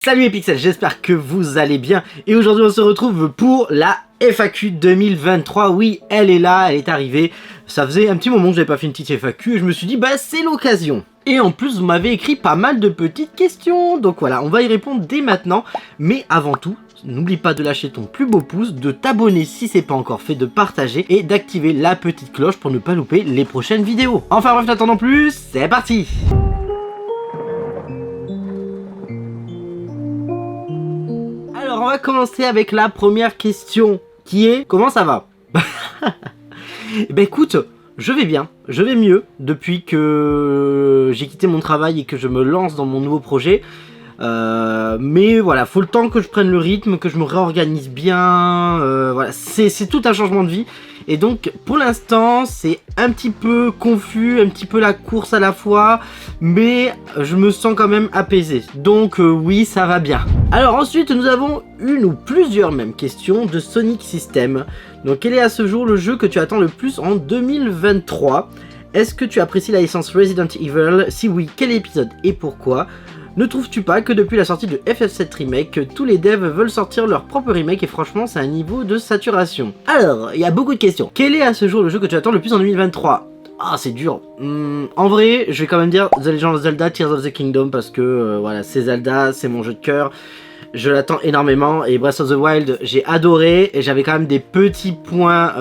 Salut les pixels, j'espère que vous allez bien et aujourd'hui on se retrouve pour la FAQ 2023. Oui, elle est là, elle est arrivée. Ça faisait un petit moment que j'avais pas fait une petite FAQ et je me suis dit bah c'est l'occasion. Et en plus vous m'avez écrit pas mal de petites questions, donc voilà, on va y répondre dès maintenant. Mais avant tout, n'oublie pas de lâcher ton plus beau pouce, de t'abonner si c'est pas encore fait, de partager et d'activer la petite cloche pour ne pas louper les prochaines vidéos. Enfin bref, n'attendons plus, c'est parti. Alors on va commencer avec la première question qui est comment ça va? Ben écoute, je vais bien, je vais mieux depuis que j'ai quitté mon travail et que je me lance dans mon nouveau projet. Mais voilà, faut le temps que je prenne le rythme, que je me réorganise bien, voilà, c'est tout un changement de vie. Et donc pour l'instant c'est un petit peu confus, un petit peu la course à la fois, mais je me sens quand même apaisé. Donc oui, ça va bien. Alors ensuite nous avons une ou plusieurs même questions de Sonic System. Donc quel est à ce jour le jeu que tu attends le plus en 2023? Est-ce que tu apprécies la licence Resident Evil? Si oui, quel épisode et pourquoi? Ne trouves-tu pas que depuis la sortie de FF7 Remake, tous les devs veulent sortir leur propre remake et franchement c'est un niveau de saturation? Alors, il y a beaucoup de questions. Quel est à ce jour le jeu que tu attends le plus en 2023? Ah, c'est dur. En vrai, je vais quand même dire The Legend of Zelda Tears of the Kingdom parce que voilà, c'est Zelda, c'est mon jeu de cœur. Je l'attends énormément et Breath of the Wild j'ai adoré et j'avais quand même des petits points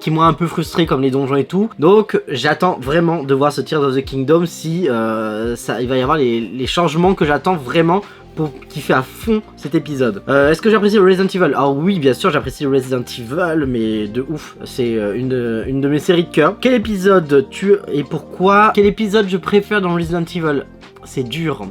qui m'ont un peu frustré comme les donjons et tout. Donc j'attends vraiment de voir ce Tears of the Kingdom si il va y avoir les changements que j'attends vraiment pour kiffer à fond cet épisode. Est-ce que j'apprécie le Resident Evil? Alors oui, bien sûr, j'apprécie le Resident Evil, mais de ouf. C'est une de mes séries de cœur. Quel épisode et pourquoi? Quel épisode je préfère dans Resident Evil? C'est dur.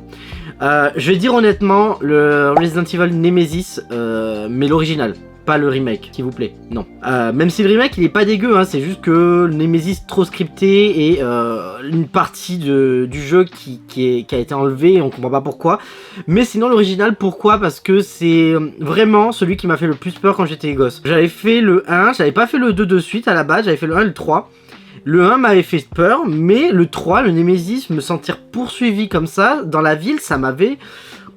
Je vais dire honnêtement, le Resident Evil Nemesis, mais l'original. Pas le remake, s'il vous plaît, non. Même si le remake il est pas dégueu, hein, c'est juste que le Nemesis trop scripté et une partie du jeu qui a été enlevée et on comprend pas pourquoi. Mais sinon l'original, pourquoi? Parce que c'est vraiment celui qui m'a fait le plus peur quand j'étais gosse. J'avais fait le 1, j'avais pas fait le 2 de suite à la base, j'avais fait le 1 et le 3. Le 1 m'avait fait peur, mais le 3, le Nemesis, me sentir poursuivi comme ça dans la ville, ça m'avait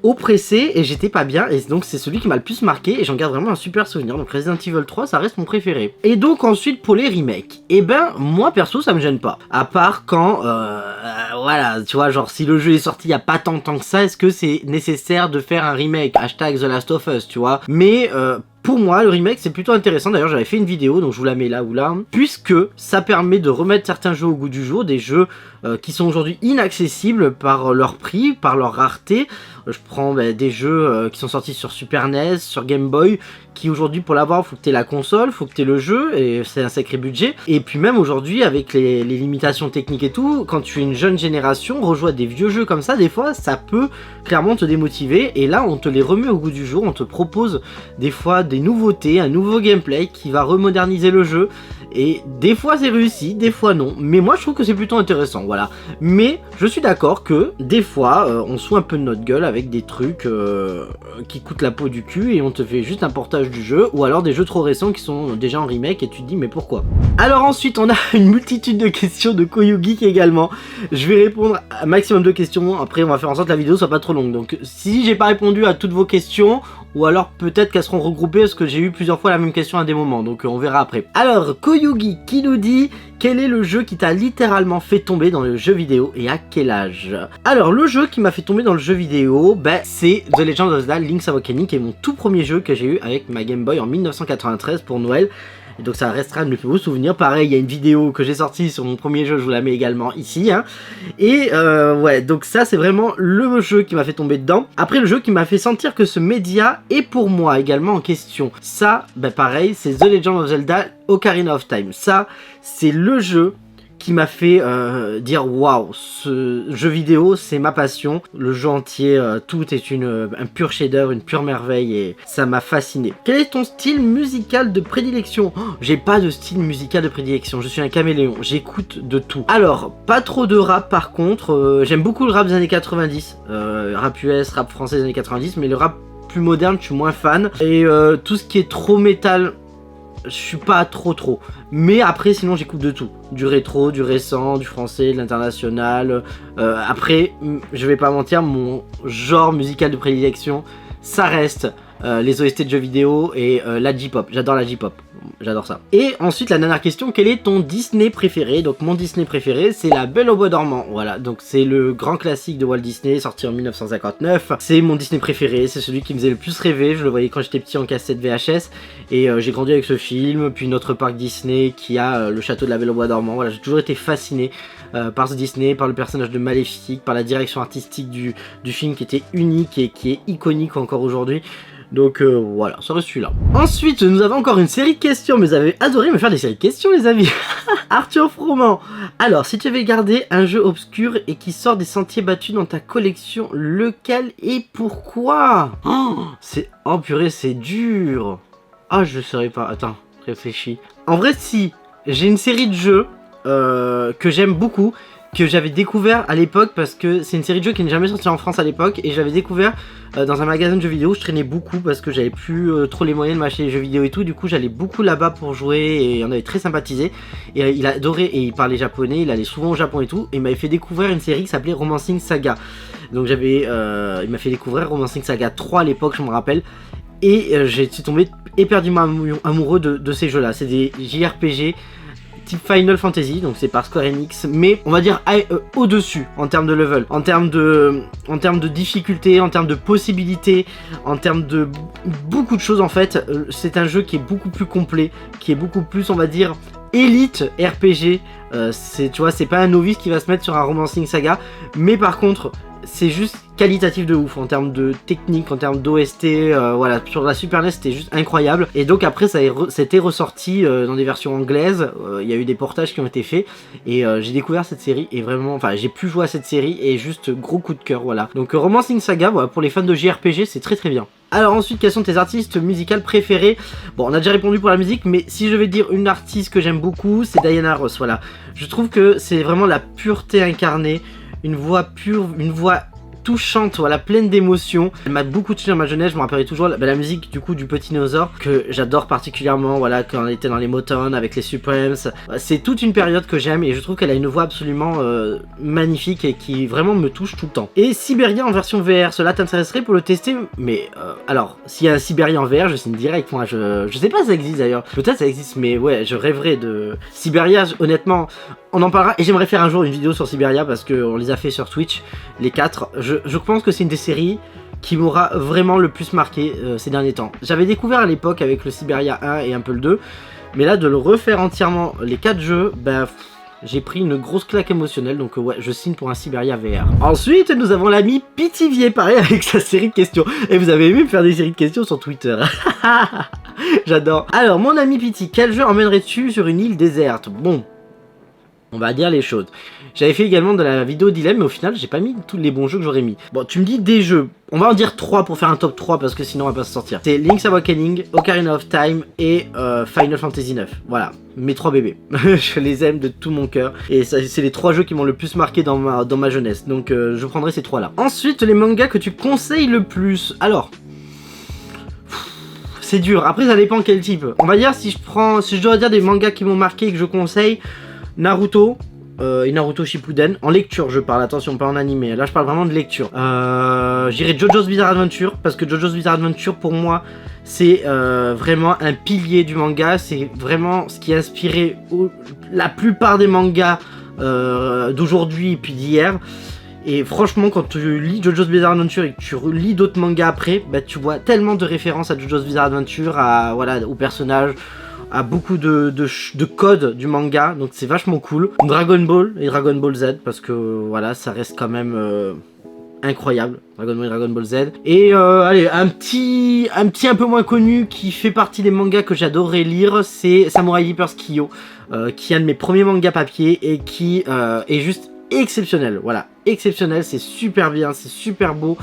oppressé et j'étais pas bien, et donc c'est celui qui m'a le plus marqué et j'en garde vraiment un super souvenir. Donc Resident Evil 3 ça reste mon préféré. Et donc ensuite pour les remakes, et ben moi perso ça me gêne pas, à part quand voilà, tu vois, genre si le jeu est sorti il y a pas tant de temps que ça, est-ce que c'est nécessaire de faire un remake, hashtag The Last of Us, tu vois. Mais pour moi, le remake c'est plutôt intéressant. D'ailleurs j'avais fait une vidéo, donc je vous la mets là ou là, puisque ça permet de remettre certains jeux au goût du jour, des jeux qui sont aujourd'hui inaccessibles par leur prix, par leur rareté. Je prends des jeux qui sont sortis sur Super NES, sur Game Boy, qui aujourd'hui pour l'avoir faut que tu aies la console, faut que tu aies le jeu, et c'est un sacré budget. Et puis même aujourd'hui avec les limitations techniques et tout, quand tu es une jeune génération, rejouer à des vieux jeux comme ça, des fois ça peut clairement te démotiver. Et là on te les remet au goût du jour, on te propose des fois des nouveautés, un nouveau gameplay qui va remoderniser le jeu. Et des fois c'est réussi, des fois non, mais moi je trouve que c'est plutôt intéressant, voilà. Mais je suis d'accord que des fois on se fout un peu de notre gueule avec des trucs qui coûtent la peau du cul et on te fait juste un portage du jeu, ou alors des jeux trop récents qui sont déjà en remake et tu te dis mais pourquoi? Alors ensuite on a une multitude de questions de Koyugeek également. Je vais répondre à un maximum de questions, après on va faire en sorte que la vidéo soit pas trop longue. Donc si j'ai pas répondu à toutes vos questions, ou alors peut-être qu'elles seront regroupées parce que j'ai eu plusieurs fois la même question à des moments, donc on verra après. Alors Koyugi qui nous dit quel est le jeu qui t'a littéralement fait tomber dans le jeu vidéo et à quel âge? Alors le jeu qui m'a fait tomber dans le jeu vidéo, c'est The Legend of Zelda Link's Awakening, qui est mon tout premier jeu que j'ai eu avec ma Game Boy en 1993 pour Noël. Et donc ça restera de mes plus beaux souvenirs. Pareil, il y a une vidéo que j'ai sortie sur mon premier jeu, je vous la mets également ici, hein. Et ouais, donc ça c'est vraiment le jeu qui m'a fait tomber dedans. Après le jeu qui m'a fait sentir que ce média est pour moi également en question. Ça, pareil, c'est The Legend of Zelda Ocarina of Time. Ça, c'est le jeu qui m'a fait dire waouh, ce jeu vidéo c'est ma passion. Le jeu entier, tout est un pur chef-d'œuvre, une pure merveille et ça m'a fasciné. Quel est ton style musical de prédilection? J'ai pas de style musical de prédilection, je suis un caméléon, j'écoute de tout. Alors, pas trop de rap par contre, j'aime beaucoup le rap des années 90, rap US, rap français des années 90, mais le rap plus moderne je suis moins fan. Et tout ce qui est trop métal, je suis pas trop. Mais après, sinon, j'écoute de tout. Du rétro, du récent, du français, de l'international. Après, je vais pas mentir, mon genre musical de prédilection, ça reste les OST de jeux vidéo et la J-pop. J'adore la J-pop. J'adore ça. Et ensuite, la dernière question, quel est ton Disney préféré? Donc mon Disney préféré, c'est La Belle au Bois dormant. Voilà, donc c'est le grand classique de Walt Disney, sorti en 1959. C'est mon Disney préféré, c'est celui qui me faisait le plus rêver. Je le voyais quand j'étais petit en cassette VHS. Et j'ai grandi avec ce film, puis notre parc Disney qui a le château de La Belle au Bois dormant. Voilà, j'ai toujours été fasciné par ce Disney, par le personnage de Maléfique, par la direction artistique du film qui était unique et qui est iconique encore aujourd'hui. Donc voilà, ça reste celui-là. Ensuite, nous avons encore une série de questions. Mais vous avez adoré me faire des séries de questions, les amis. Arthur Froment. Alors, si tu avais gardé un jeu obscur et qui sort des sentiers battus dans ta collection, lequel et pourquoi? Oh purée, c'est dur. Ah, je saurais pas. Attends, réfléchis. En vrai, si. J'ai une série de jeux que j'aime beaucoup, que j'avais découvert à l'époque parce que c'est une série de jeux qui n'est jamais sortie en France à l'époque et j'avais découvert dans un magasin de jeux vidéo. Je traînais beaucoup parce que j'avais plus trop les moyens de m'acheter les jeux vidéo et tout, du coup j'allais beaucoup là-bas pour jouer et on avait très sympathisé et il adorait et il parlait japonais, il allait souvent au Japon et tout et il m'avait fait découvrir une série qui s'appelait Romancing Saga. Donc il m'a fait découvrir Romancing Saga 3 à l'époque, je me rappelle, et j'ai tombé éperdument amoureux de ces jeux là. C'est des JRPG type Final Fantasy, donc c'est par Square Enix, mais on va dire au-dessus en termes de level, en termes de difficulté, en termes de possibilités, en termes de beaucoup de choses en fait. C'est un jeu qui est beaucoup plus complet, qui est beaucoup plus, on va dire, élite RPG. Tu vois, c'est pas un novice qui va se mettre sur un Romancing Saga, mais par contre c'est juste qualitatif de ouf en termes de technique, en termes d'OST, voilà, sur la Super NES c'était juste incroyable. Et donc après ça a été ressorti dans des versions anglaises, il y a eu des portages qui ont été faits et j'ai découvert cette série et vraiment, enfin j'ai pu jouer à cette série et juste gros coup de cœur, voilà. Donc Romancing Saga, voilà, pour les fans de JRPG c'est très bien. Alors ensuite, quels sont tes artistes musicales préférés? Bon, on a déjà répondu pour la musique, mais si je vais dire une artiste que j'aime beaucoup, c'est Diana Ross, voilà. Je trouve que c'est vraiment la pureté incarnée, une voix pure, une voix touchante, voilà, pleine d'émotions. Elle m'a beaucoup touché dans ma jeunesse. Je me rappellerai toujours la musique du coup du Petit Dinosaure que j'adore particulièrement, voilà, quand elle était dans les Motown avec les Supremes. C'est toute une période que j'aime et je trouve qu'elle a une voix absolument magnifique et qui vraiment me touche tout le temps. Et Siberia en version VR, cela t'intéresserait pour le tester? Mais alors, s'il y a un Siberia en VR, je signe direct. Moi, je sais pas si ça existe d'ailleurs. Peut-être ça existe, mais ouais, je rêverais de Siberia. Honnêtement, on en parlera et j'aimerais faire un jour une vidéo sur Siberia parce qu'on les a fait sur Twitch, les 4. Je pense que c'est une des séries qui m'aura vraiment le plus marqué ces derniers temps. J'avais découvert à l'époque avec le Siberia 1 et un peu le 2, mais là de le refaire entièrement, les 4 jeux, ben j'ai pris une grosse claque émotionnelle, donc ouais, je signe pour un Siberia VR. Ensuite, nous avons l'ami Pitivier, pareil, avec sa série de questions. Et vous avez aimé me faire des séries de questions sur Twitter. J'adore. Alors, mon ami Piti, quel jeu emmènerais-tu sur une île déserte? Bon, on va dire les choses. J'avais fait également de la vidéo dilemme, mais au final, j'ai pas mis tous les bons jeux que j'aurais mis. Bon, tu me dis des jeux. On va en dire 3 pour faire un top 3 parce que sinon on va pas se sortir. C'est Link's Awakening, Ocarina of Time et Final Fantasy 9. Voilà, mes 3 bébés. Je les aime de tout mon cœur. Et c'est les 3 jeux qui m'ont le plus marqué dans ma jeunesse. Donc je prendrai ces 3 là. Ensuite, les mangas que tu conseilles le plus. Alors, c'est dur. Après, ça dépend quel type. On va dire si je dois dire des mangas qui m'ont marqué et que je conseille, Naruto. Et Naruto Shippuden, en lecture je parle, attention, pas en animé, là je parle vraiment de lecture. J'irai JoJo's Bizarre Adventure, parce que JoJo's Bizarre Adventure pour moi c'est vraiment un pilier du manga, c'est vraiment ce qui a inspiré la plupart des mangas d'aujourd'hui et puis d'hier. Et franchement, quand tu lis JoJo's Bizarre Adventure et que tu relis d'autres mangas après, bah, tu vois tellement de références à JoJo's Bizarre Adventure, voilà, aux personnages, à beaucoup de codes du manga, donc c'est vachement cool. Dragon Ball et Dragon Ball Z, parce que voilà, ça reste quand même incroyable, Dragon Ball et Dragon Ball Z. Et allez, un petit un peu moins connu qui fait partie des mangas que j'adorerais lire, c'est Samurai Deeper's Kyo, qui est un de mes premiers mangas papier et qui est juste exceptionnel, voilà, exceptionnel, c'est super bien, c'est super beau.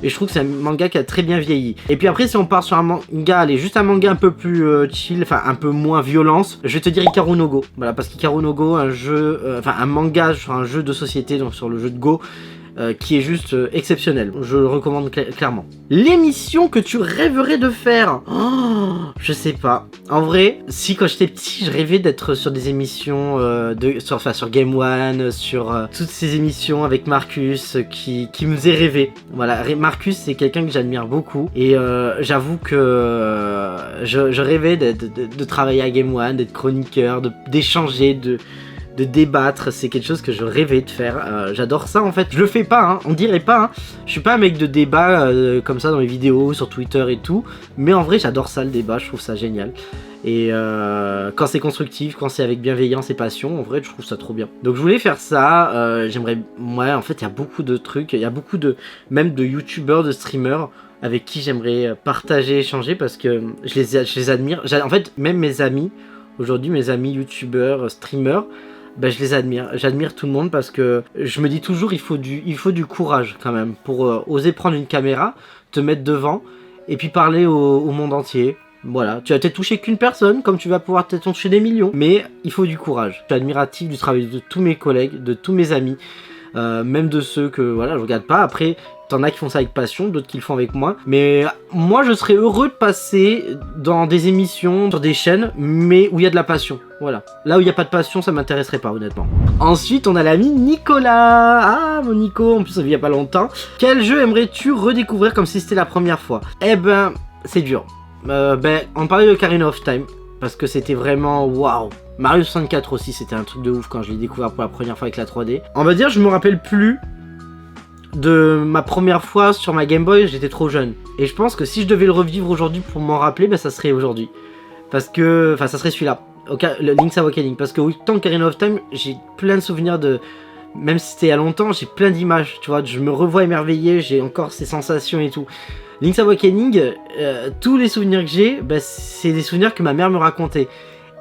Et je trouve que c'est un manga qui a très bien vieilli. Et puis après, si on part sur un manga, allez, juste un manga un peu plus chill, enfin un peu moins violence, je vais te dire Hikaru no Go. Voilà, parce qu'Hikaru no Go, un manga sur un jeu de société, donc sur le jeu de Go, qui est juste exceptionnel. Je le recommande clairement. L'émission que tu rêverais de faire. Oh, Je sais pas. En vrai, si quand j'étais petit, je rêvais d'être sur des émissions sur Game One, sur toutes ces émissions avec Marcus qui me faisaient rêver. Voilà, Marcus c'est quelqu'un que j'admire beaucoup et j'avoue que je rêvais de travailler à Game One, d'être chroniqueur, d'échanger, de débattre, c'est quelque chose que je rêvais de faire. J'adore ça en fait. Je le fais pas, hein, on dirait pas. Hein. Je suis pas un mec de débat comme ça dans les vidéos, sur Twitter et tout. Mais en vrai, j'adore ça le débat, je trouve ça génial. Et quand c'est constructif, quand c'est avec bienveillance et passion, en vrai, je trouve ça trop bien. Donc je voulais faire ça. J'aimerais. Ouais, en fait, il y a beaucoup de trucs. Il y a beaucoup même de youtubeurs, de streamers avec qui j'aimerais partager, échanger parce que je les admire. En fait, même mes amis, aujourd'hui, mes amis youtubeurs, streamers. Ben, je les admire, j'admire tout le monde parce que je me dis toujours il faut du courage quand même pour oser prendre une caméra, te mettre devant et puis parler au monde entier. Voilà, tu vas peut-être toucher qu'une personne comme tu vas pouvoir peut-être toucher des millions, mais il faut du courage. Je suis admiratif du travail de tous mes collègues, de tous mes amis, même de ceux que voilà je regarde pas. Après t'en as qui font ça avec passion, d'autres qui le font avec moi. Mais moi je serais heureux de passer dans des émissions, sur des chaînes, mais où il y a de la passion. Voilà. Là où il n'y a pas de passion, ça m'intéresserait pas honnêtement. Ensuite on a l'ami Nicolas. Ah mon Nico, en plus ça vit il y a pas longtemps. Quel jeu aimerais-tu redécouvrir comme si c'était la première fois? Eh ben c'est dur. On parlait de Ocarina of Time. Parce que c'était vraiment waouh. Mario 64 aussi c'était un truc de ouf quand je l'ai découvert pour la première fois avec la 3D. On va dire je me rappelle plus de ma première fois sur ma Game Boy, j'étais trop jeune. Et je pense que si je devais le revivre aujourd'hui pour m'en rappeler, bah ça serait aujourd'hui. Parce que, enfin ça serait celui-là, le Link's Awakening. Parce que autant Ocarina of Time, j'ai plein de souvenirs de... Même si c'était il y a longtemps, j'ai plein d'images, tu vois. Je me revois émerveillé, j'ai encore ces sensations et tout. Link's Awakening, tous les souvenirs que j'ai, bah, c'est des souvenirs que ma mère me racontait.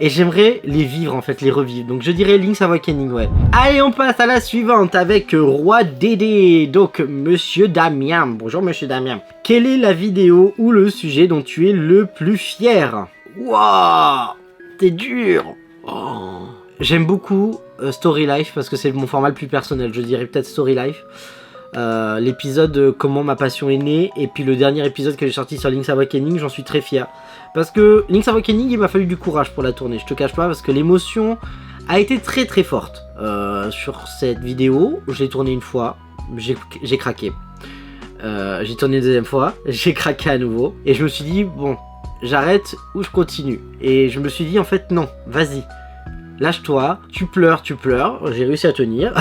Et j'aimerais les vivre en fait, les revivre. Donc je dirais Link's Awakening, ouais. Allez, on passe à la suivante avec Roi Dédé. Donc Monsieur Damien. Bonjour Monsieur Damien. Quelle est la vidéo ou le sujet dont tu es le plus fier? Waouh, t'es dur. Oh. J'aime beaucoup Story Life parce que c'est mon format le plus personnel. Je dirais peut-être Story Life. L'épisode comment ma passion est née. Et puis le dernier épisode que j'ai sorti sur Link's Awakening, j'en suis très fier. Parce que Link's Awakening, il m'a fallu du courage pour la tourner, je te cache pas, parce que l'émotion a été très très forte sur cette vidéo. Je l'ai tournée une fois, j'ai craqué. J'ai tourné une deuxième fois, j'ai craqué à nouveau. Et je me suis dit, bon, j'arrête ou je continue. Et je me suis dit, en fait, non, vas-y, lâche-toi, tu pleures, j'ai réussi à tenir.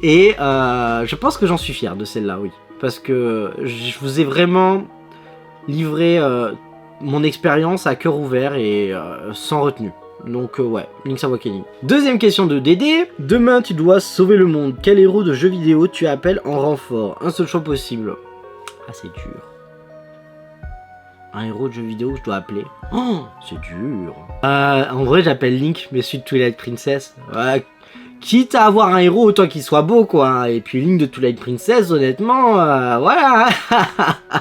Et je pense que j'en suis fier de celle-là, oui. Parce que je vous ai vraiment livré... mon expérience à cœur ouvert et sans retenue. Donc ouais, Link's Awakening. Deuxième question de Dédé. Demain tu dois sauver le monde. Quel héros de jeu vidéo tu appelles en renfort? Un seul choix possible. Ah c'est dur. Un héros de jeu vidéo que je dois appeler. Oh, c'est dur. En vrai j'appelle Link, mais celui de Twilight Princess. Quitte à avoir un héros, autant qu'il soit beau, quoi. Et puis Link de Twilight Princess, honnêtement, voilà.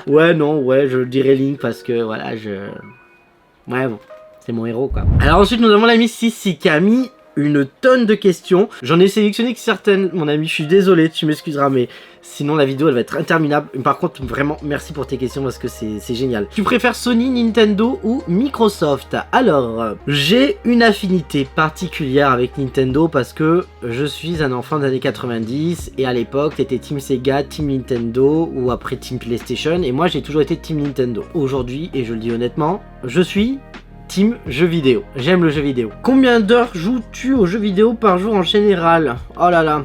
Ouais, non, ouais, je dirais Link parce que, voilà, ouais, bon, c'est mon héros, quoi. Alors ensuite, nous avons l'ami Sissi qui a mis une tonne de questions. J'en ai sélectionné que certaines, mon ami, je suis désolé, tu m'excuseras, mais sinon la vidéo, elle va être interminable. Par contre, vraiment, merci pour tes questions parce que c'est génial. Tu préfères Sony, Nintendo ou Microsoft? Alors, j'ai une affinité particulière avec Nintendo parce que je suis un enfant des années 90 et à l'époque, t'étais Team Sega, Team Nintendo ou après Team PlayStation et moi, j'ai toujours été Team Nintendo. Aujourd'hui, et je le dis honnêtement, je suis Team jeux vidéo. J'aime le jeu vidéo. Combien d'heures joues-tu aux jeux vidéo par jour en général? Oh là là.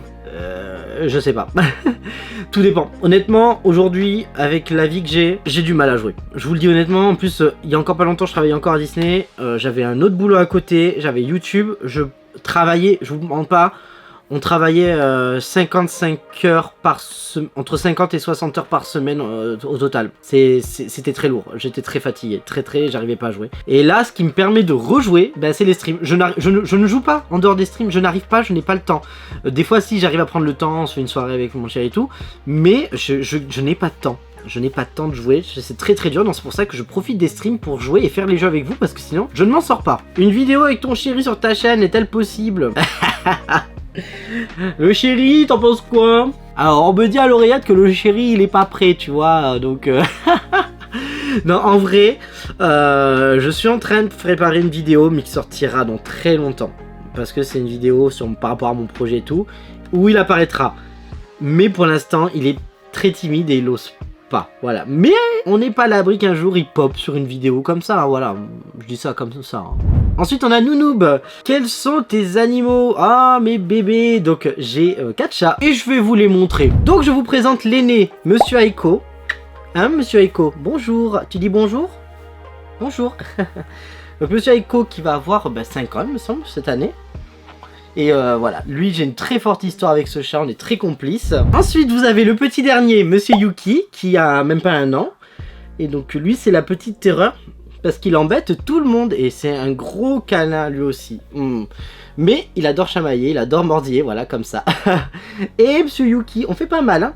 Je sais pas. Tout dépend. Honnêtement, aujourd'hui, avec la vie que j'ai du mal à jouer. Je vous le dis honnêtement. En plus, il y a encore pas longtemps, je travaillais encore à Disney. J'avais un autre boulot à côté. J'avais YouTube. Je travaillais, je vous mens pas. On travaillait 55 heures par semaine, entre 50 et 60 heures par semaine au total. C'était très lourd, j'étais très fatigué, j'arrivais pas à jouer. Et là, ce qui me permet de rejouer, ben, c'est les streams. Je ne joue pas en dehors des streams, je n'arrive pas, je n'ai pas le temps. Des fois, si j'arrive à prendre le temps, on se fait une soirée avec mon chéri et tout, mais je n'ai pas de temps. Je n'ai pas de temps de jouer, c'est très dur, donc c'est pour ça que je profite des streams pour jouer et faire les jeux avec vous, parce que sinon, je ne m'en sors pas. Une vidéo avec ton chéri sur ta chaîne est-elle possible? Le chéri, t'en penses quoi? Alors on me dit à l'oreillette que le chéri il est pas prêt, tu vois, donc non, en vrai Je suis en train de préparer une vidéo, mais qui sortira dans très longtemps. Parce que c'est une vidéo par rapport à mon projet et tout, où il apparaîtra. Mais pour l'instant, il est très timide et il ose pas. Voilà. Mais on n'est pas à l'abri qu'un jour il pop sur une vidéo comme ça. Hein, voilà. Je dis ça comme ça. Hein. Ensuite, on a Nounoob. Quels sont tes animaux? Ah, mes bébés. Donc, j'ai 4 chats et je vais vous les montrer. Donc, je vous présente l'aîné, Monsieur Aiko. Hein, Monsieur Aiko? Bonjour. Tu dis bonjour? Bonjour. Donc, Monsieur Aiko qui va avoir 5 ans, il me semble, cette année. Et voilà, lui j'ai une très forte histoire avec ce chat, on est très complices. Ensuite vous avez le petit dernier, Monsieur Yuki, qui a même pas 1 an. Et donc lui c'est la petite terreur, parce qu'il embête tout le monde, et c'est un gros câlin lui aussi. Mais il adore chamailler, il adore mordiller, voilà comme ça. Et Monsieur Yuki, on fait pas mal hein.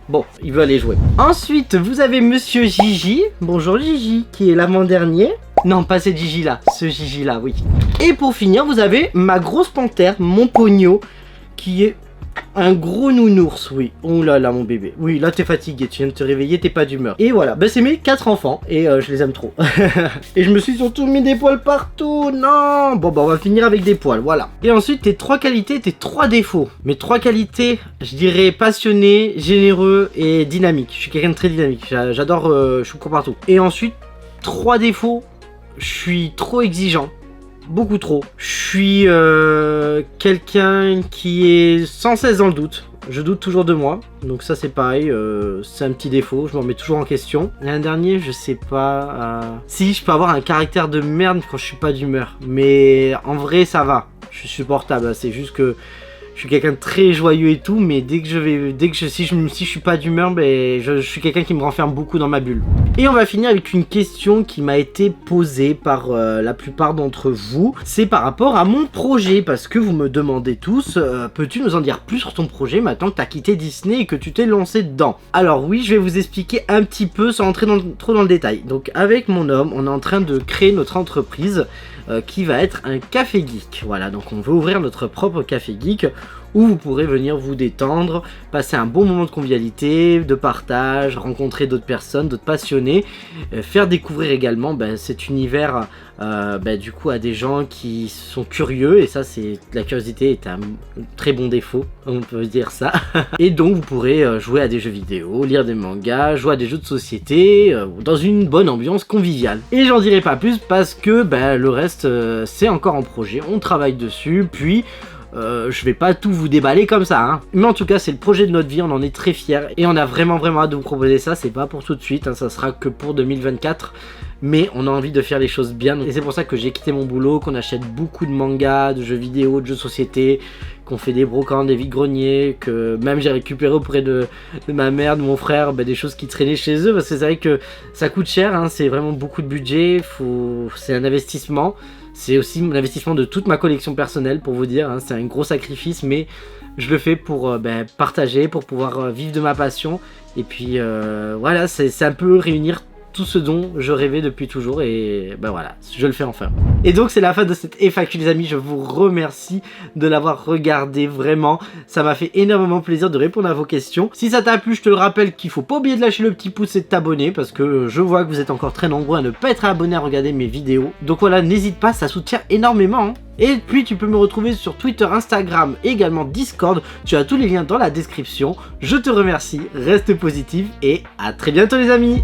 Bon, il veut aller jouer. Ensuite vous avez Monsieur Gigi, bonjour Gigi, qui est l'avant-dernier. Non, pas ce Gigi là, ce Gigi là, oui. Et pour finir, vous avez ma grosse panthère, mon pogno, qui est un gros nounours, oui. Oh là là, mon bébé. Oui, là t'es fatigué, tu viens de te réveiller, t'es pas d'humeur. Et voilà, c'est mes 4 enfants, et je les aime trop. Et je me suis surtout mis des poils partout, non. Bon, on va finir avec des poils, voilà. Et ensuite, tes 3 qualités, tes 3 défauts. Mes 3 qualités, je dirais passionné, généreux et dynamique. Je suis quelqu'un de très dynamique, j'adore, je suis court partout. Et ensuite, 3 défauts. Je suis trop exigeant, beaucoup trop. Je suis quelqu'un qui est sans cesse dans le doute. Je doute toujours de moi, donc ça c'est pareil, c'est un petit défaut, je m'en mets toujours en question. Et un dernier, je sais pas... Si, je peux avoir un caractère de merde quand je suis pas d'humeur, mais en vrai ça va, je suis supportable, c'est juste que... Je suis quelqu'un de très joyeux et tout, mais si je suis pas d'humeur, je suis quelqu'un qui me renferme beaucoup dans ma bulle. Et on va finir avec une question qui m'a été posée par la plupart d'entre vous. C'est par rapport à mon projet, parce que vous me demandez tous, peux-tu nous en dire plus sur ton projet maintenant que tu as quitté Disney et que tu t'es lancé dedans? Alors oui, je vais vous expliquer un petit peu sans entrer trop dans le détail. Donc avec mon homme, on est en train de créer notre entreprise qui va être un café geek. Voilà, donc on veut ouvrir notre propre café geek où vous pourrez venir vous détendre, passer un bon moment de convivialité, de partage, rencontrer d'autres personnes, d'autres passionnés, faire découvrir également cet univers du coup à des gens qui sont curieux, et ça c'est la curiosité est un très bon défaut, on peut dire ça. Et donc vous pourrez jouer à des jeux vidéo, lire des mangas, jouer à des jeux de société, dans une bonne ambiance conviviale. Et j'en dirai pas plus parce que le reste c'est encore en projet, on travaille dessus, puis je vais pas tout vous déballer comme ça hein. Mais en tout cas c'est le projet de notre vie, on en est très fiers et on a vraiment hâte de vous proposer ça. C'est pas pour tout de suite hein, ça sera que pour 2024, mais on a envie de faire les choses bien, et c'est pour ça que j'ai quitté mon boulot, qu'on achète beaucoup de mangas, de jeux vidéo, de jeux de société, qu'on fait des brocantes, des vides-greniers, que même j'ai récupéré auprès de ma mère, de mon frère, des choses qui traînaient chez eux, parce que c'est vrai que ça coûte cher hein, c'est vraiment beaucoup de budget, c'est un investissement. C'est aussi l'investissement de toute ma collection personnelle, pour vous dire, hein, c'est un gros sacrifice, mais je le fais pour partager, pour pouvoir vivre de ma passion. Et puis voilà, c'est un peu réunir tout ce dont je rêvais depuis toujours, et voilà, je le fais enfin. Et donc c'est la fin de cette FAQ les amis, je vous remercie de l'avoir regardé, vraiment, ça m'a fait énormément plaisir de répondre à vos questions. Si ça t'a plu, je te le rappelle qu'il faut pas oublier de lâcher le petit pouce et de t'abonner, parce que je vois que vous êtes encore très nombreux à ne pas être abonnés à regarder mes vidéos. Donc voilà, n'hésite pas, ça soutient énormément hein. Et puis tu peux me retrouver sur Twitter, Instagram et également Discord, tu as tous les liens dans la description. Je te remercie, reste positif et à très bientôt les amis.